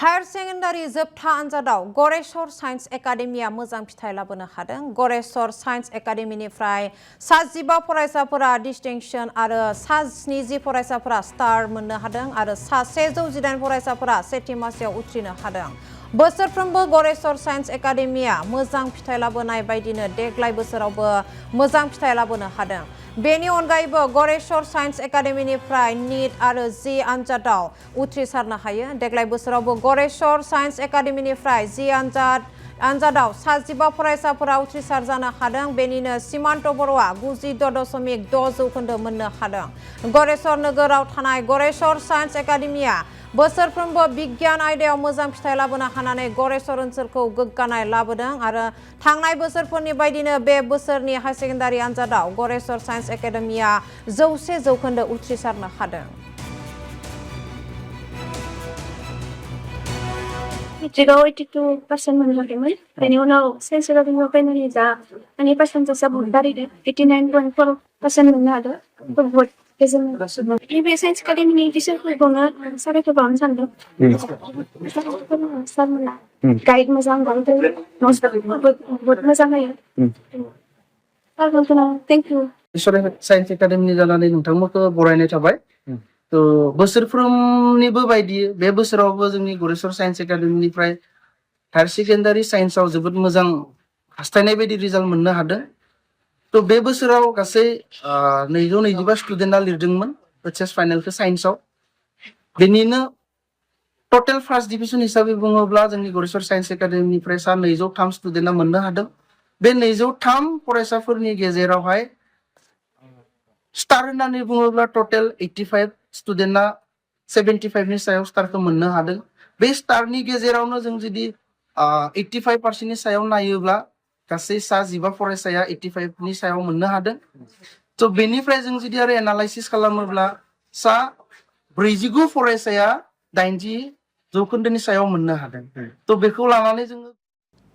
Higher secondary जोबथा आनजादाव Goreswar science एकाडेमिआ मोजां फिथाइ लाबोनो हादों। गरेस्वर साइन्स एकाडेमिनिफ्राय 75 फरायसाफोरा डिस्टिंक्शन आरो 70 फरायसाफोरा स्टार मोननो हादों आरो 118 फरायसाफोरा सेथि मासियाव उथ्रिनो हादों। बोसोरफ्रोमबो गरेस्वर साइन्स एकाडेमिआ मोजां फिथाइ लाबोनाय बायदिनो देग्लाय बोसोरावबो मोजां फिथाइ लाबोनो हादों। बेनि अनगायैबो गरेस्वर साइन्स एकाडेमिनिफ्राय नीट आरो जी आनजादाव उथ्रिसारनो हायो। देग्लाय बोसोरावबो गरेस्वर साइन्स एकाडेमिनिफ्राय जी आनजादाव 75 फरायसाफोरा उथ्रिसार जानो हादों। बेनिनो सीमान्त बर'आ 96.6% मोननो हादों। गरेस्वर नोगोराव थानाय गरेस्वर साइन्स एकाडेमिआ बोसोरफ्रोमबो बिगियान आयदायाव मोजां फिथाइ लाबोनो हानानै गरेस्वर ओनसोलखौ गोग्गानाय लाबोदों आरो थांनाय बोसोरफोरनि बायदिनो बे बोसोरनि हायर सेकेन्डारि आनजादाव गरेस्वर साइन्स एकाडेमिआ 100% उथ्रिसारनो हादों। मेट्रिकआव 82% मोननो हादोंमोन। बेनि उनाव साइन्स एकाडेमिआव फैनानै दा आंनि पार्सेन्टेजआ बहुद बारायदों। 89.4% मोननो हादों। बहुद गोजोननाय। बे साइन्स एकाडेमिनि टिचारफोरखौनो साबायखर बावनो सानदों। सारमोना गाइड मोजां बानायदों। बहुद मोजां होयो। सारमोनखौ थेंक इउ। साइन्स एकाडेमिनि जानानै नोंथांमोनखौ बरायनाय थाबाय। बोसोरफ्रोमनिबो बायदि बे बोसोरावबो जोंनि गरेस्वर साइन्स एकाडेमिनिफ्राय हायर सेकेन्डारि साइन्सआव जोबोद मोजां हास्थायनाय बायदि रिजाल्ट मोननो हादों। बे बोसोराव गासै 225 स्टुडेन्टआ लिरदोंमोन एचएस फाइनेलखौ साइन्सआव। बेनिनो टटेल फार्स्ट डिभिजन हिसाबै बुङोब्ला जोंनि गरेस्वर साइन्स एकाडेमिनिफ्राय 203 स्टुडेन्टआ मोननो हादों। बे 203 फरायसाफोरनि गेजेरावहाय स्टार होननानै बुङोब्ला टटेल 85 स्टुडेन्टआ 75 नि सायाव स्टारखौ मोननो हादों। बे स्टारनि गेजेरावनो जों जुदि 85% सायाव नायोब्ला गासै 15 फरायसाया 85 नि सायाव मोननो हादों। बेनिफ्राय जों जुदि आरो एनालाइसिस खालामोब्ला 49 फरायसाया 80% सायाव मोननो हादों। बेखौ लानानै जोङो